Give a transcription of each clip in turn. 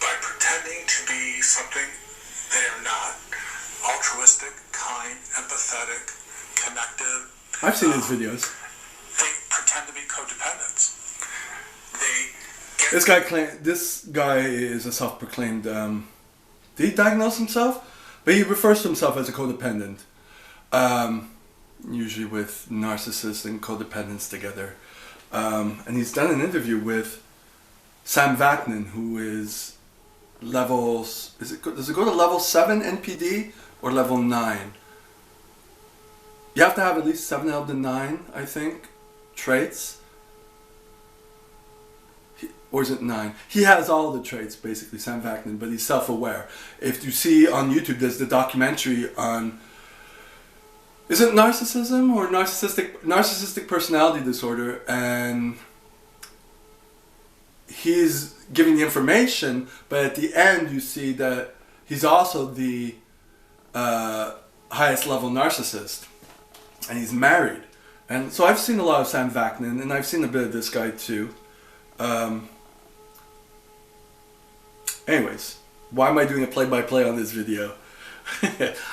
by pretending to be something they are not. Altruistic, kind, empathetic, connective. I've seen his videos. They pretend to be codependents. This guy is a self-proclaimed. Did he diagnose himself? But he refers to himself as a codependent. Usually with narcissists and codependents together. And he's done an interview with Sam Vaknin, who is levels. Does it go to level 7 NPD or level 9? You have to have at least 7 out of the 9, I think, traits. Or is it 9? He has all the traits, basically, Sam Vaknin, but he's self-aware. If you see on YouTube, there's the documentary on, is it narcissism or narcissistic personality disorder? And he's giving the information, but at the end you see that he's also the highest level narcissist. And he's married. And so I've seen a lot of Sam Vaknin, and I've seen a bit of this guy too. Anyways, why am I doing a play-by-play on this video?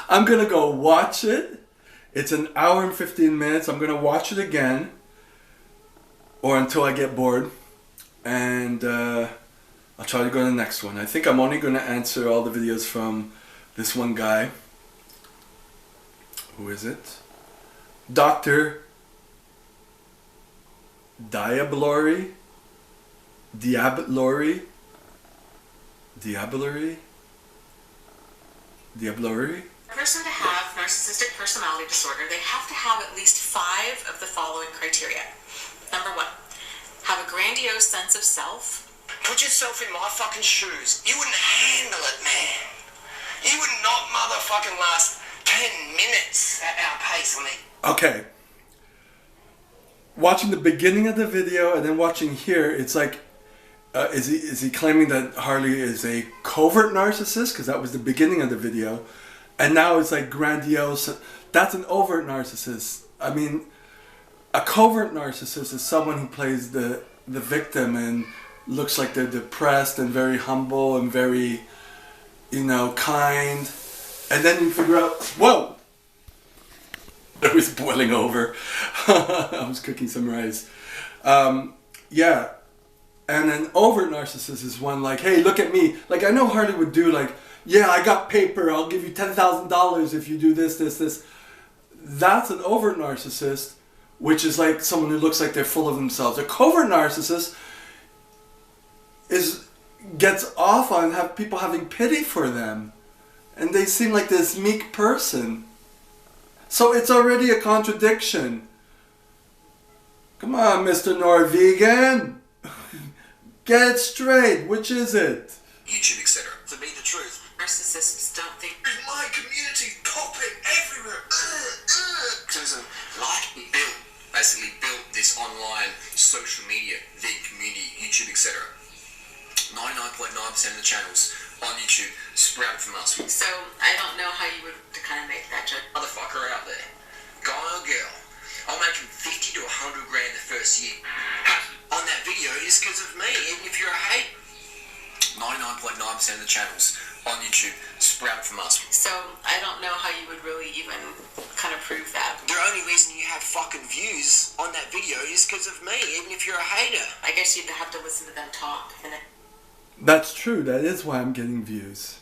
I'm going to go watch it. It's an hour and 15 minutes. I'm going to watch it again. Or until I get bored. And I'll try to go to the next one. I think I'm only going to answer all the videos from this one guy. Who is it? Dr. Diablory. A person to have narcissistic personality disorder, they have to have at least 5 of the following criteria. Number 1, have a grandiose sense of self. Put yourself in my fucking shoes. You wouldn't handle it, man. You would not motherfucking last 10 minutes at our pace on it. Okay. Watching the beginning of the video and then watching here, it's like, is he claiming that Harley is a covert narcissist? Because that was the beginning of the video. And now it's like grandiose. That's an overt narcissist. I mean, a covert narcissist is someone who plays the victim and looks like they're depressed and very humble and very, kind. And then you figure out, whoa! It was boiling over. I was cooking some rice. Yeah. And an overt narcissist is one like, hey, look at me. Like, I know Harley would do like, yeah, I got paper. I'll give you $10,000 if you do this, this, this. That's an overt narcissist, which is like someone who looks like they're full of themselves. A covert narcissist gets off on people having pity for them. And they seem like this meek person. So it's already a contradiction. Come on, Mr. Norwegian. Get it straight. Which is it? YouTube, etc. To be the truth. Narcissists don't think My community popping everywhere. Because basically built this online social media, the community, YouTube, etc. 99.9% of the channels on YouTube sprouted from us. so. I don't know how you would to kind of make that judgment. Motherfucker out there, guy or girl, I'm making 50 to 100 grand the first year. On that video is because of me, even if you're a hate. 99.9% of the channels on YouTube sprouted from us. So I don't know how you would really even kind of prove that. The only reason you have fucking views on that video is because of me, even if you're a hater. I guess you'd have to listen to them talk. That's true. That is why I'm getting views.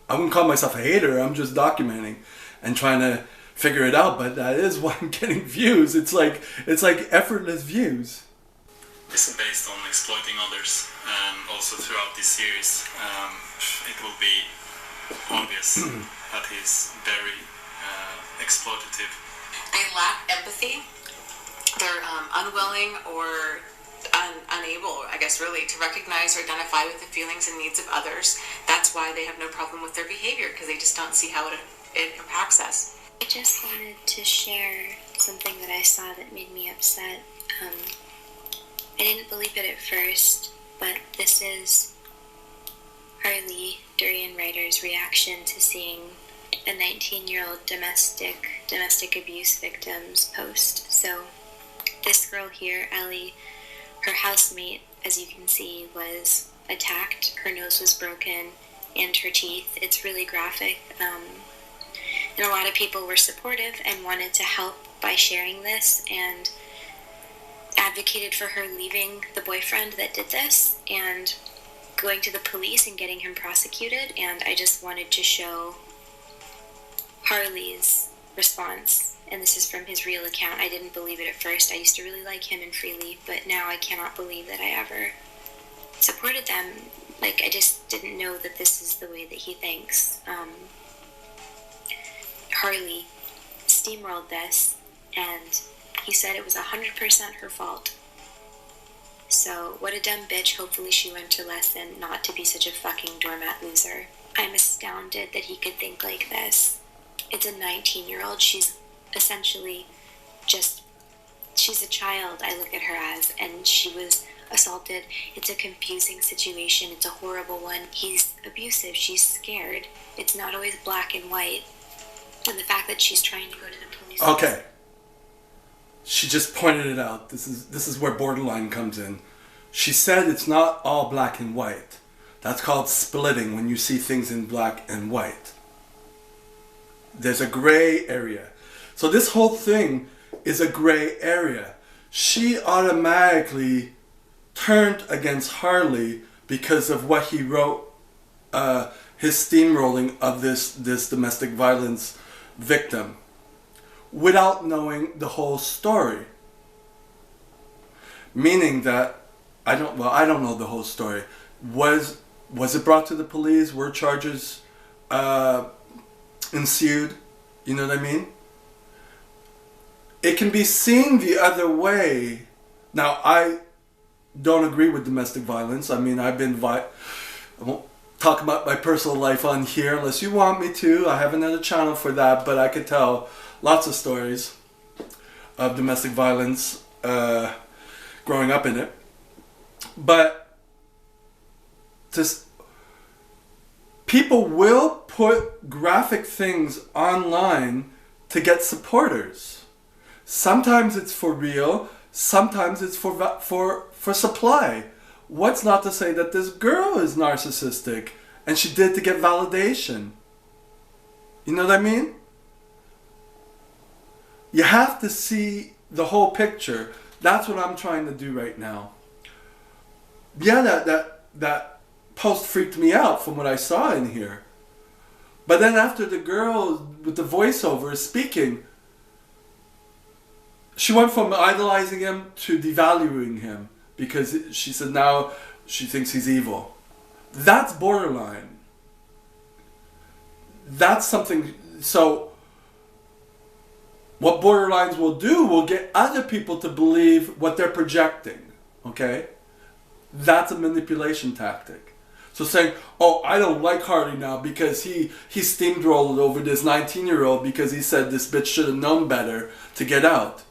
I wouldn't call myself a hater. I'm just documenting and trying to figure it out. But that is why I'm getting views. It's like effortless views. Is based on exploiting others, and also throughout this series, it will be obvious that he's very exploitative. They lack empathy. They're unwilling or unable, I guess, really, to recognize or identify with the feelings and needs of others. That's why they have no problem with their behavior, because they just don't see how it impacts us. I just wanted to share something that I saw that made me upset. I didn't believe it at first, but this is Harley Durianrider's reaction to seeing a 19-year-old domestic abuse victim's post. So this girl here, Ellie, her housemate, as you can see, was attacked. Her nose was broken and her teeth. It's really graphic. And a lot of people were supportive and wanted to help by sharing this and advocated for her leaving the boyfriend that did this and going to the police and getting him prosecuted. And I just wanted to show Harley's response. And this is from his real account. I didn't believe it at first. I used to really like him and Freely, but now I cannot believe that I ever supported them. Like, I just didn't know that this is the way that he thinks. Harley steamrolled this, and he said it was 100% her fault. So, what a dumb bitch. Hopefully she learned her lesson not to be such a fucking doormat loser. I'm astounded that he could think like this. It's a 19-year-old. She's essentially she's a child, I look at her as, and she was assaulted. It's a confusing situation. It's a horrible one. He's abusive. She's scared. It's not always black and white. And the fact that she's trying to go to the police... Okay. She just pointed it out. This is where borderline comes in. She said it's not all black and white. That's called splitting, when you see things in black and white. There's a gray area. So this whole thing is a gray area. She automatically turned against Harley because of what he wrote, his steamrolling of this domestic violence victim, without knowing the whole story. Meaning that I don't know the whole story. Was it brought to the police? Were charges ensued? You know what I mean? It can be seen the other way. Now, I don't agree with domestic violence. I mean, I won't talk about my personal life on here unless you want me to. I have another channel for that, but I could tell lots of stories of domestic violence growing up in it. But people will put graphic things online to get supporters. Sometimes it's for real, sometimes it's for supply. What's not to say that this girl is narcissistic and she did to get validation? You know what I mean? You have to see the whole picture. That's what I'm trying to do right now. Yeah, that post freaked me out from what I saw in here. But then after the girl with the voiceover is speaking, she went from idolizing him to devaluing him because she said now she thinks he's evil. That's borderline. That's something. So what borderlines will do will get other people to believe what they're projecting. Okay? That's a manipulation tactic. So saying, oh, I don't like Harley now because he steamrolled over this 19-year-old because he said this bitch should have known better to get out.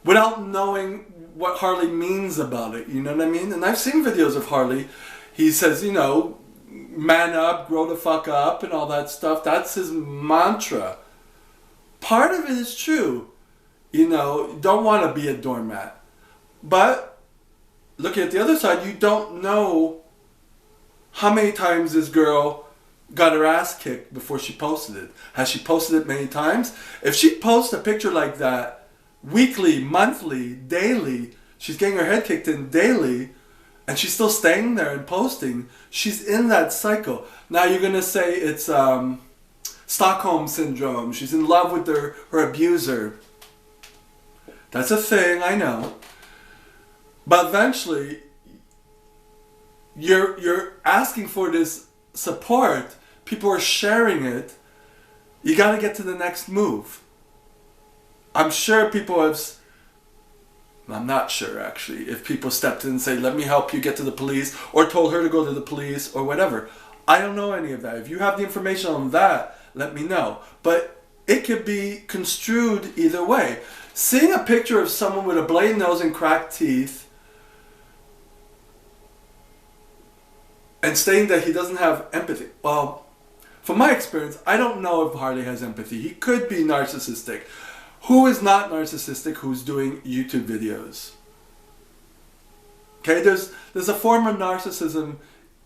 Without knowing what Harley means about it, you know what I mean? And I've seen videos of Harley. He says, you know, man up, grow the fuck up, and all that stuff. That's his mantra. Part of it is true. You know, you don't want to be a doormat. But looking at the other side, you don't know how many times this girl got her ass kicked before she posted it. Has she posted it many times? If she posts a picture like that, weekly, monthly, daily, she's getting her head kicked in daily, and she's still staying there and posting, she's in that cycle. Now you're going to say it's Stockholm Syndrome. She's in love with her abuser. That's a thing, I know. But eventually, you're asking for this support. People are sharing it. You got to get to the next move. I'm sure people have... I'm not sure, actually, if people stepped in and say, let me help you get to the police, or told her to go to the police, or whatever. I don't know any of that. If you have the information on that, let me know. But it could be construed either way. Seeing a picture of someone with a bloody nose and cracked teeth and saying that he doesn't have empathy. Well, from my experience, I don't know if Harley has empathy. He could be narcissistic. Who is not narcissistic who's doing YouTube videos? Okay, there's a form of narcissism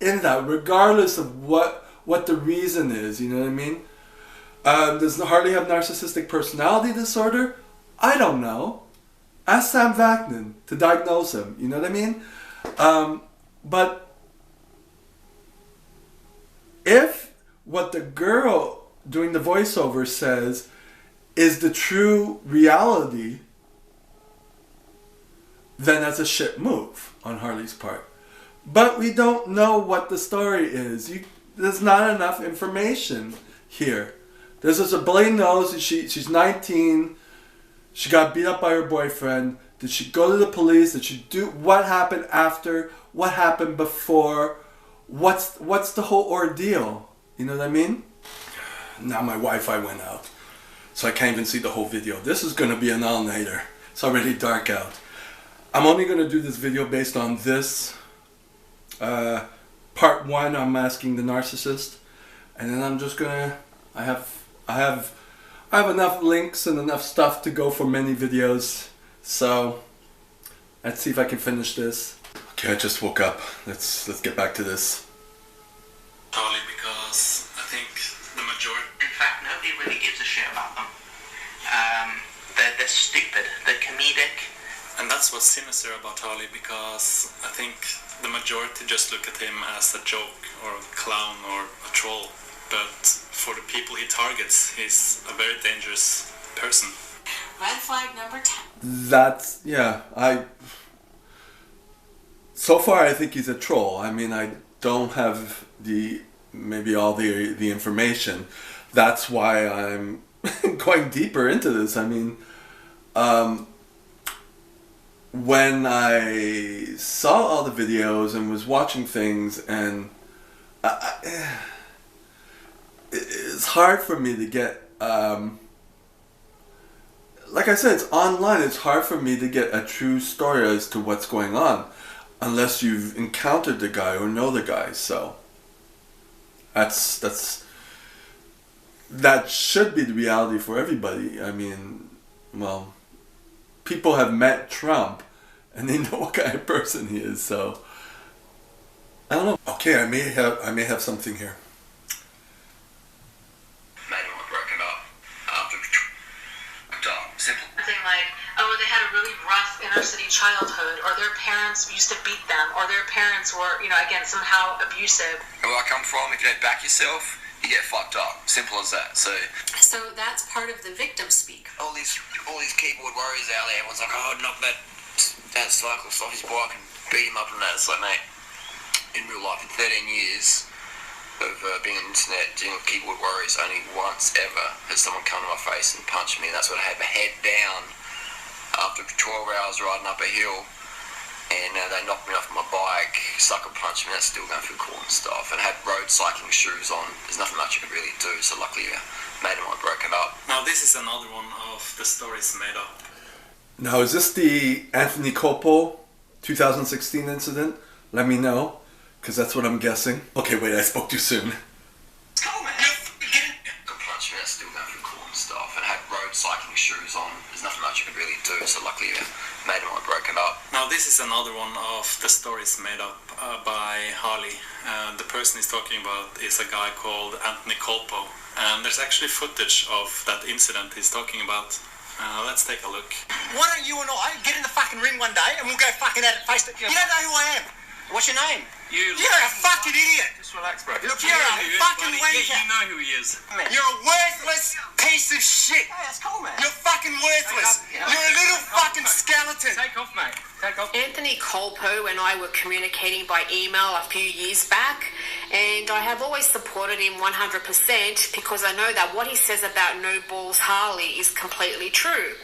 in that, regardless of what the reason is. You know what I mean? Does Harley have narcissistic personality disorder? I don't know. Ask Sam Vaknin to diagnose him. You know what I mean? But if what the girl doing the voiceover says is the true reality, then that's a shit move on Harley's part. But we don't know what the story is. There's not enough information here. There's just a blatant knows she's 19. She got beat up by her boyfriend. Did she go to the police? Did she do what happened after? What happened before? What's the whole ordeal? You know what I mean? Now my Wi-Fi went out, so I can't even see the whole video. This is going to be an all-nighter. It's already dark out. I'm only going to do this video based on this part 1, Unmasking the Narcissist, and then I'm just gonna. I have enough links and enough stuff to go for many videos. So let's see if I can finish this. Okay, I just woke up. Let's get back to this. Harley, because I think the majority. In fact, nobody really gives a shit about them. They're stupid. They're comedic. And that's what's sinister about Harley, because I think the majority just look at him as a joke or a clown or a troll. But for the people he targets, he's a very dangerous person. Red flag number 10. That's, yeah, so far I think he's a troll. I mean, I don't have maybe all the information. That's why I'm going deeper into this. I mean, when I saw all the videos and was watching things, and it's hard for me to get, like I said, it's online. It's hard for me to get a true story as to what's going on unless you've encountered the guy or know the guy. So that should be the reality for everybody. I mean, well, people have met Trump and they know what kind of person he is. So I don't know. Okay, I may have something here. Something like, oh, they had a really rough inner city childhood, or their parents used to beat them, or their parents were, again, somehow abusive. And where I come from, if you don't back yourself, you get fucked up. Simple as that. So that's part of the victim speak. all these keyboard warriors out there, everyone's like, oh, knock that cyclist off his bike and beat him up and that. It's like, mate, in real life, in 13 years of being on the internet, dealing with keyboard warriors, only once ever has someone come to my face and punched me, and that's when I had my head down after 12 hours riding up a hill, and they knocked me off my bike, sucker punched me, that's still going through court and stuff, and I had road cycling shoes on. There's nothing much you can really do, so luckily mate of mine broke it up. Now this is another one of the stories made up. Now, is this the Anthony Colpo 2016 incident? Let me know, because that's what I'm guessing. Okay, wait, I spoke too soon. Go, man. Could punch me, that's still going through court and stuff, and I had road cycling shoes on. There's nothing much you can really do, so luckily mate of mine broke it up. Now this is another one of the stories made up by Harley. The person he's talking about is a guy called Anthony Colpo, and there's actually footage of that incident he's talking about. Let's take a look. Why don't you and I get in the fucking ring one day and we'll go fucking at it face to... You don't know who I am. What's your name? You're a fucking idiot. Just relax, bro. Look, you're a fucking wanker. You know who he is. You're a worthless piece of shit. Hey, that's cool, man. You're fucking worthless. You're a little fucking skeleton. Take off, mate. Take off. Anthony Colpo and I were communicating by email a few years back, and I have always supported him 100% because I know that what he says about No Balls Harley is completely true.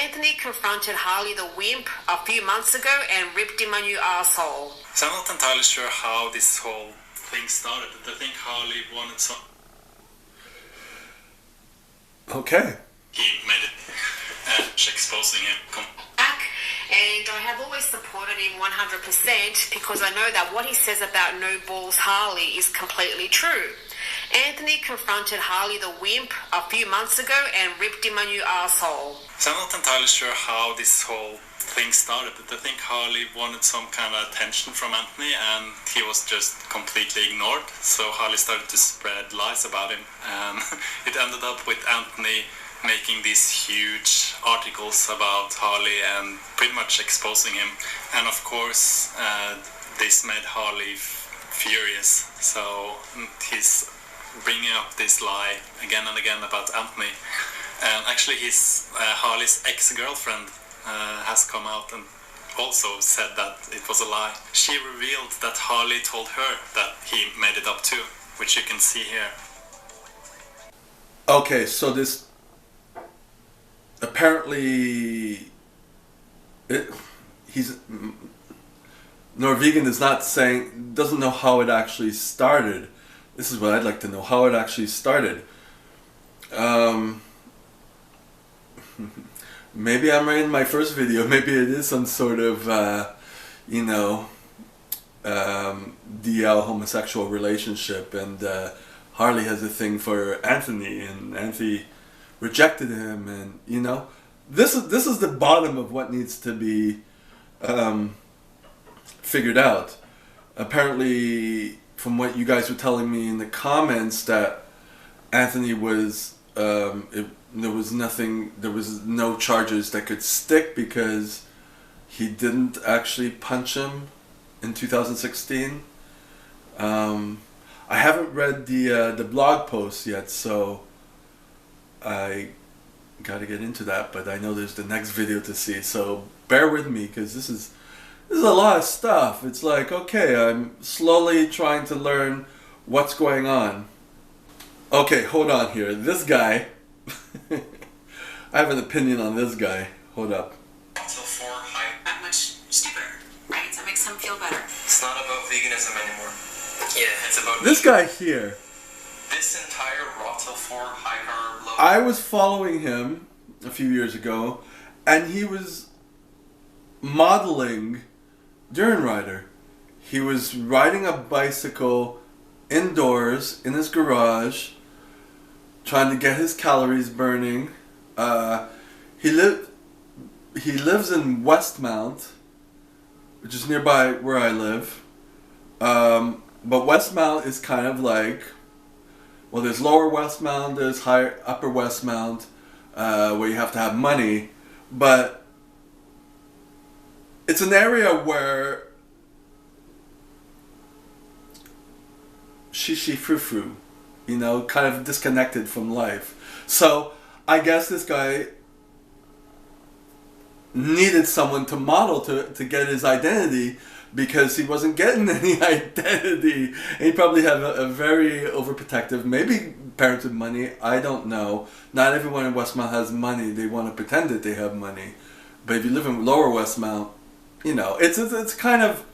Anthony confronted Harley the wimp a few months ago and ripped him a new asshole. So I'm not entirely sure how this whole thing started. I think Harley wanted some... Okay. He made it exposing him. And I have always supported him 100% because I know that what he says about No Balls Harley is completely true. Anthony confronted Harley the wimp a few months ago and ripped him a new asshole. So I'm not entirely sure how this whole things started. I think Harley wanted some kind of attention from Anthony, and he was just completely ignored. So Harley started to spread lies about him, and it ended up with Anthony making these huge articles about Harley and pretty much exposing him. And of course, this made Harley furious. So he's bringing up this lie again and again about Anthony. And actually, his Harley's ex-girlfriend has come out and also said that it was a lie. She revealed that Harley told her that he made it up too, which you can see here. Okay, so this apparently Norwegian is not saying, doesn't know how it actually started. This is what I'd like to know, how it actually started. Maybe I'm right in my first video. Maybe it is some sort of, DL homosexual relationship, and Harley has a thing for Anthony, and Anthony rejected him, and this is the bottom of what needs to be figured out. Apparently, from what you guys were telling me in the comments, that Anthony was there was no charges that could stick because he didn't actually punch him in 2016. I haven't read the blog post yet, so I got to get into that, but I know there's the next video to see, so bear with me, because this is a lot of stuff. It's like, okay, I'm slowly trying to learn what's going on. Okay, hold on here. This guy, I have an opinion on this guy. Hold up. Not much stupider, right? That makes him feel better. It's not about veganism anymore. Yeah, it's about This guy here. this entire raw till 4 high carb low. I was following him a few years ago, and he was modeling Durianrider. He was riding a bicycle indoors in his garage, trying to get his calories burning. He lives in Westmount, which is nearby where I live. But Westmount is kind of like, well, there's Lower Westmount, there's Upper Westmount, where you have to have money, but it's an area where shishi frou-frou, kind of disconnected from life. So I guess this guy needed someone to model to get his identity, because he wasn't getting any identity. And he probably had a very overprotective, maybe parents with money, I don't know. Not everyone in Westmount has money. They want to pretend that they have money. But if you live in Lower Westmount, it's kind of,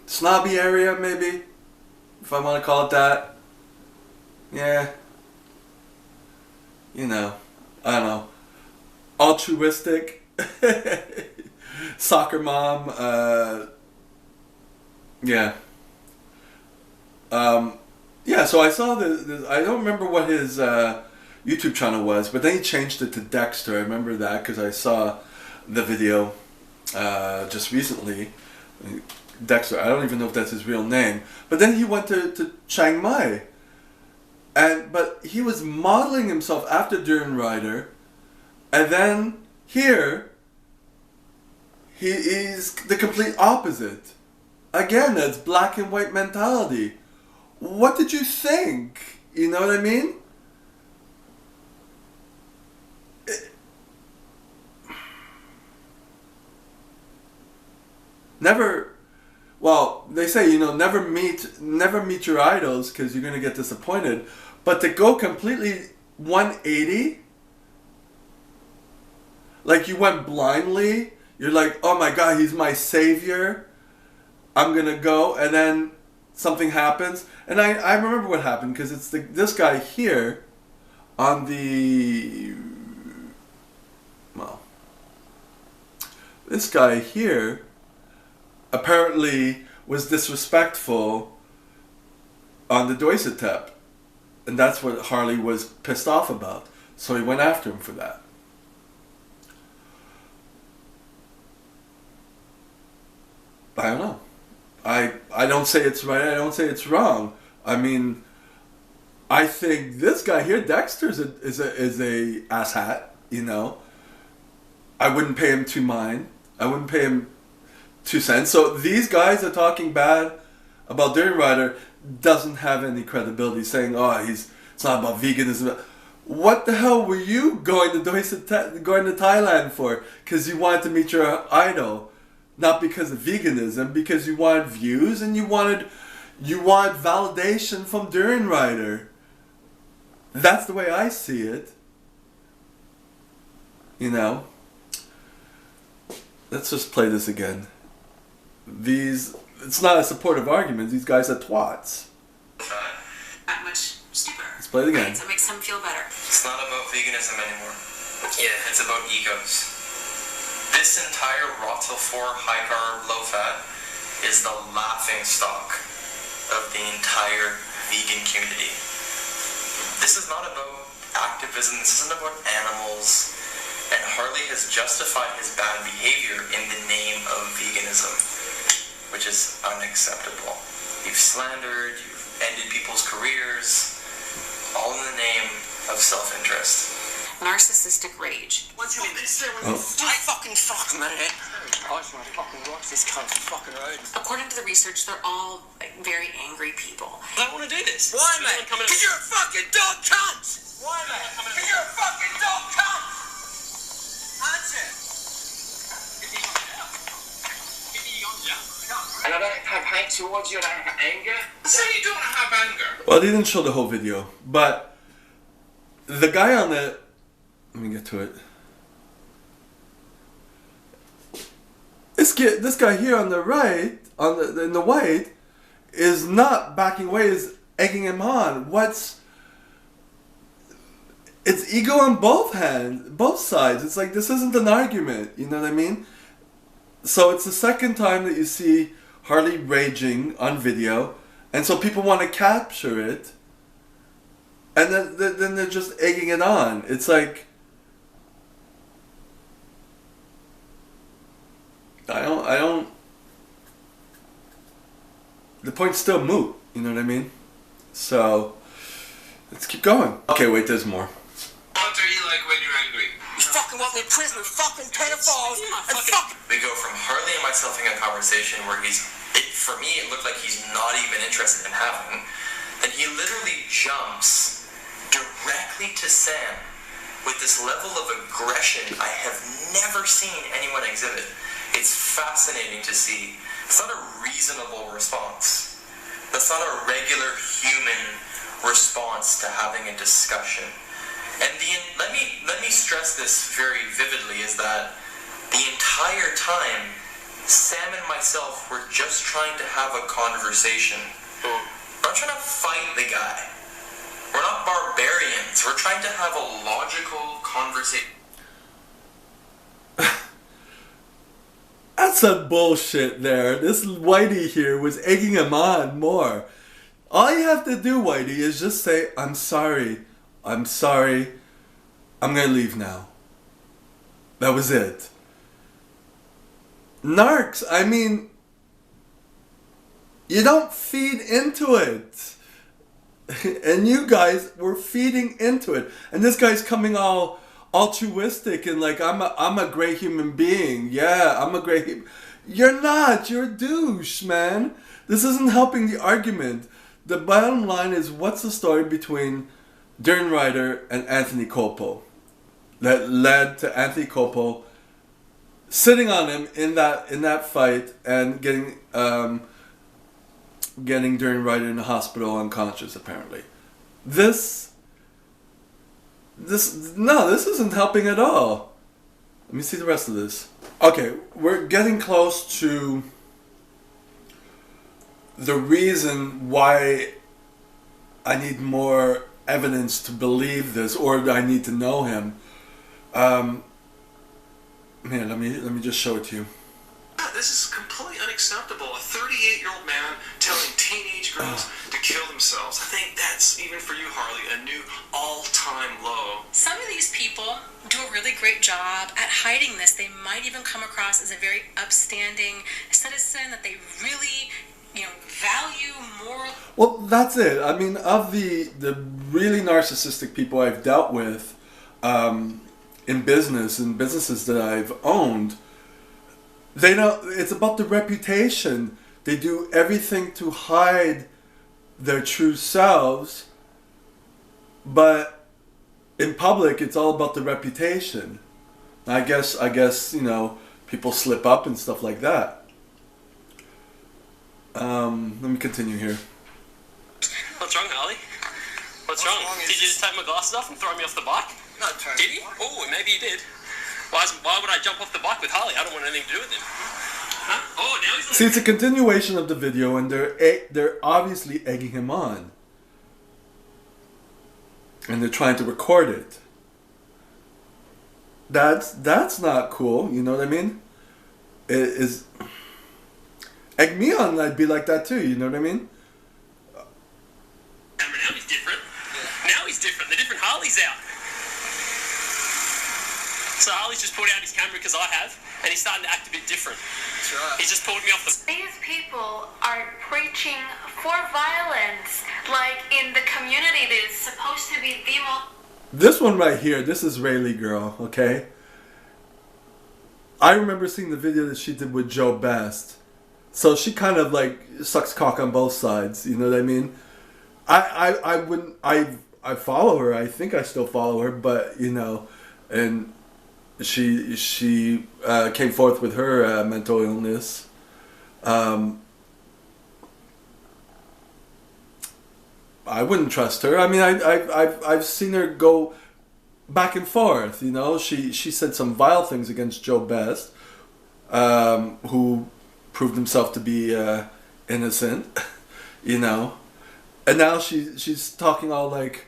snobby area, maybe, if I want to call it that. Yeah. I don't know. Altruistic. Soccer mom. Yeah. Yeah, so I saw I don't remember what his YouTube channel was, but then he changed it to Dexter. I remember that because I saw the video just recently. Dexter, I don't even know if that's his real name. But then he went to Chiang Mai. But he was modeling himself after Durianrider, and then here, he's the complete opposite. Again, that's black and white mentality. What did you think? You know what I mean? They say, never meet your idols, because you're going to get disappointed. But to go completely 180, like you went blindly, you're like, oh my God, he's my savior, I'm going to go, and then something happens. And I remember what happened, because it's this guy here on this guy here apparently was disrespectful on the Doisetep. And that's what Harley was pissed off about. So he went after him for that. I don't know. I don't say it's right, I don't say it's wrong. I mean, I think this guy here, Dexter, is a asshat, you know. I wouldn't pay him $2 I wouldn't pay him 2 cents. So these guys are talking bad about Durianrider doesn't have any credibility, saying, oh, it's not about veganism. What the hell were you going to Thailand for? Because you wanted to meet your idol, not because of veganism, because you wanted views and you wanted validation from Durianrider. That's the way I see it. You know. Let's just play this again. It's not a supportive argument. These guys are twats. That much stupider. Let's play it again. Right, so it makes them feel better. It's not about veganism anymore. Yeah, it's about egos. This entire raw till 4 high carb low fat is the laughing stock of the entire vegan community. This is not about activism. This isn't about animals. And Harley has justified his bad behavior in the name of veganism, which is unacceptable. You've slandered, you've ended people's careers, all in the name of self-interest. Narcissistic rage. What's your minister? I fucking fuck, man. I just want to fucking watch this cunt fucking road. According to the research, they're all like very angry people. I don't want to do this. Why, mate? Because you're a fucking dog cunt! Why, mate? Because you're a fucking dog cunt! Aren't you? And I don't have hate towards you, I don't have anger. So you don't have anger? Well, they didn't show the whole video, but the guy on the... Let me get to it. This guy here on the right, in the white, is not backing away, is egging him on. It's ego on both sides. It's like, this isn't an argument, you know what I mean? So it's the second time that you see Harley raging on video, and so people want to capture it, and then they're just egging it on. It's like, I don't, the point's still moot, you know what I mean? So, let's keep going. Okay, wait, there's more. What are you like when you're angry? You fucking want me in prison with fucking pedophiles and fucking... We go from Harley and myself having a conversation where for me, it looked like he's not even interested in having. Then he literally jumps directly to Sam with this level of aggression I have never seen anyone exhibit. It's fascinating to see. It's not a reasonable response. That's not a regular human response to having a discussion. And let me stress this very vividly, is that the entire time, Sam and myself were just trying to have a conversation. We're not trying to fight the guy. We're not barbarians. We're trying to have a logical conversation. That's some bullshit there. This Whitey here was egging him on more. All you have to do, Whitey, is just say, I'm sorry. I'm sorry. I'm going to leave now. That was it. Narcs, I mean, you don't feed into it. And you guys were feeding into it. And this guy's coming all altruistic and like, I'm a great human being. Yeah, I'm a great... You're not. You're a douche, man. This isn't helping the argument. The bottom line is, what's the story between Durianrider and Anthony Colpo that led to Anthony Colpo sitting on him in that fight and getting Durianrider in the hospital unconscious, apparently. This isn't helping at all. Let me see the rest of this. Okay, we're getting close to the reason why I need more evidence to believe this, or I need to know him. Man, let me just show it to you. This is completely unacceptable. A 38-year-old man telling teenage girls to kill themselves. I think that's, even for you, Harley, a new all-time low. Some of these people do a really great job at hiding this. They might even come across as a very upstanding citizen, that they really, value moral. Well, that's it. I mean, of the really narcissistic people I've dealt with in businesses that I've owned, they don't. It's about the reputation. They do everything to hide their true selves, but in public, it's all about the reputation. I guess people slip up and stuff like that. Let me continue here. What's wrong, Harley? What's wrong? Did you just take my glasses off and throw me off the bike? No, did he? Oh, maybe he did. Why would I jump off the bike with Harley? I don't want anything to do with him. Huh? Oh, now he's... See, it's a continuation of the video, and they're obviously egging him on. And they're trying to record it. That's not cool, you know what I mean? It is... Egg me on, I'd be like that too, you know what I mean? Now he's different. Yeah. Now he's different. The different Harley's out. So Harley's just pulled out his camera because I have, and he's starting to act a bit different. That's right. He's just pulled me off the... These people are preaching for violence, like in the community that is supposed to be the most... This one right here, this is Rayleigh girl, okay? I remember seeing the video that she did with Joe Best. So she kind of like sucks cock on both sides, you know what I mean? I follow her, I think I still follow her, but and she came forth with her mental illness. I wouldn't trust her. I mean, I've seen her go back and forth, she said some vile things against Joe Best, who proved himself to be innocent, and now she's talking all like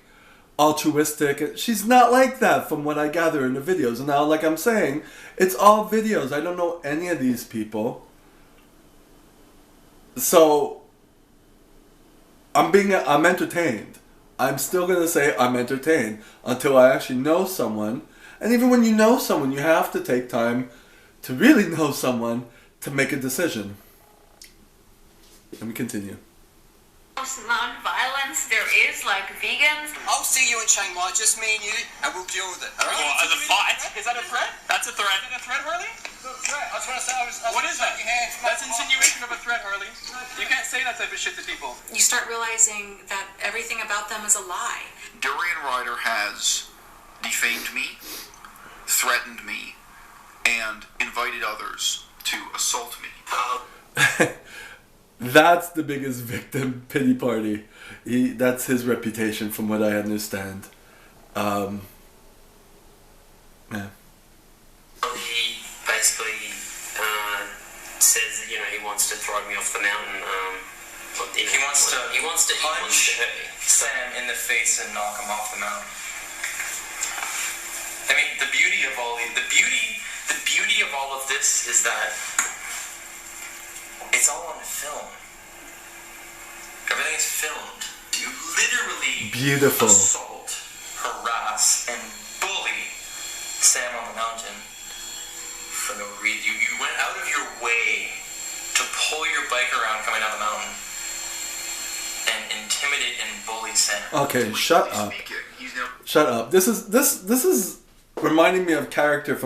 altruistic. She's not like that from what I gather in the videos. And now, like I'm saying, it's all videos. I don't know any of these people, so I'm entertained. I'm still gonna say I'm entertained until I actually know someone. And even when you know someone, you have to take time to really know someone to make a decision. Let me continue. Non-violence there is, like vegans. I'll see you in Chiang Mai, just me and you, and we'll deal with it. All right? Well, as a fight? Is that a threat? That's a threat. Is that a threat, Hurley? It's not a threat. I was trying to say what is that? That's insinuation of a threat, Hurley. You can't say that type of shit to people. You start realizing that everything about them is a lie. Durianrider has defamed me, threatened me, and invited others to assault me. That's the biggest victim pity party. That's his reputation, from what I understand. Yeah. He basically says that he wants to throw me off the mountain. He wants to punch Sam in the face and knock him off the mountain. I mean, the beauty of all of this is that it's all on film. Everything is filmed. You literally Beautiful. assault, harass, and bully Sam on the mountain for no reason. You went out of your way to pull your bike around coming down the mountain and intimidate and bully Sam. Okay, shut up. Shut up. This is reminding me of characters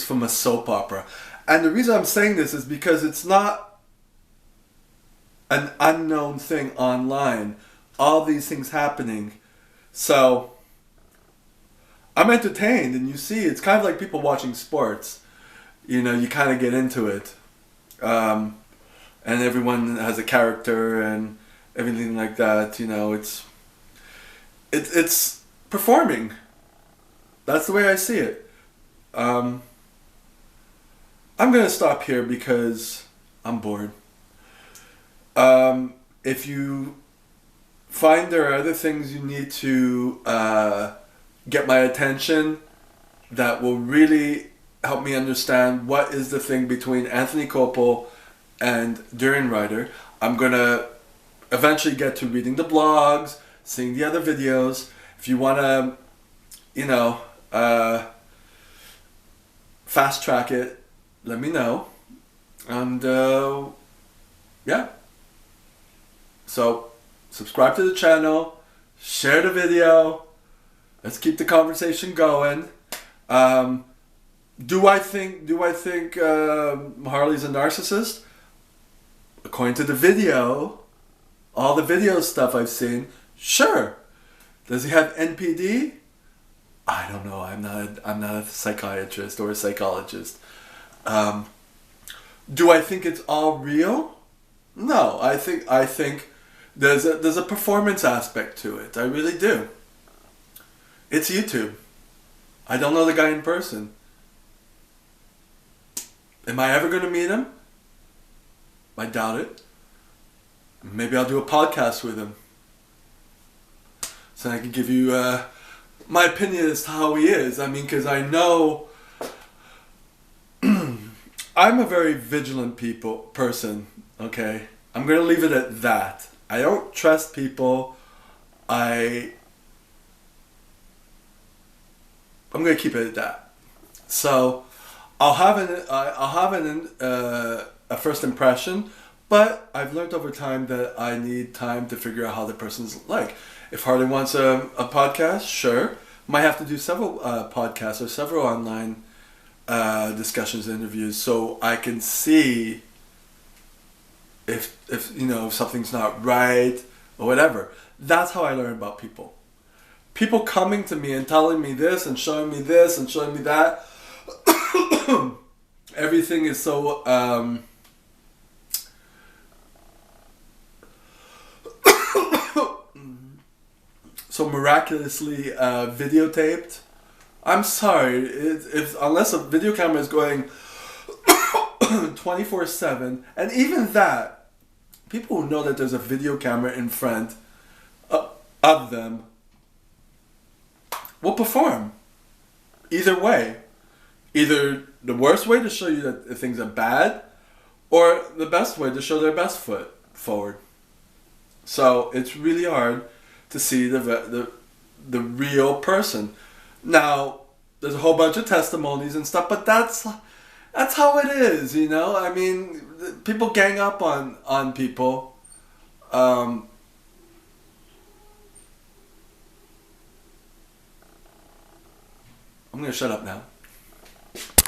from a soap opera. And the reason I'm saying this is because it's not an unknown thing online. All these things happening. So I'm entertained, and you see, it's kind of like people watching sports. You kind of get into it. And everyone has a character and everything like that. It's performing. That's the way I see it. I'm going to stop here because I'm bored. If you find there are other things you need to get my attention that will really help me understand what is the thing between Anthony Colpo and Durianrider, I'm going to eventually get to reading the blogs, seeing the other videos. If you want to, you know, fast track it, let me know. And yeah. So subscribe to the channel, share the video. Let's keep the conversation going. Do I think Harley's a narcissist? According to the video, all the video stuff I've seen, sure. Does he have NPD? I don't know. I'm not a psychiatrist or a psychologist. Do I think it's all real? No. I think there's a performance aspect to it. I really do. It's YouTube. I don't know the guy in person. Am I ever going to meet him? I doubt it. Maybe I'll do a podcast with him, so I can give you my opinion as to how he is. I mean, because I know I'm a very vigilant person. Okay, I'm gonna leave it at that. I don't trust people. I'm gonna keep it at that. So I'll have a first impression. But I've learned over time that I need time to figure out how the person's like. If Harley wants a podcast, sure. Might have to do several podcasts or several online discussions, interviews, so I can see if you know, if something's not right or whatever. That's how I learn about people. People coming to me and telling me this and showing me this and showing me that. Everything is so so miraculously videotaped. I'm sorry, unless a video camera is going 24/7, and even that, people who know that there's a video camera in front of them will perform. Either way. Either the worst way to show you that things are bad, or the best way to show their best foot forward. So it's really hard to see the real person. Now, there's a whole bunch of testimonies and stuff, but that's how it is, you know? I mean, people gang up on people. I'm going to shut up now.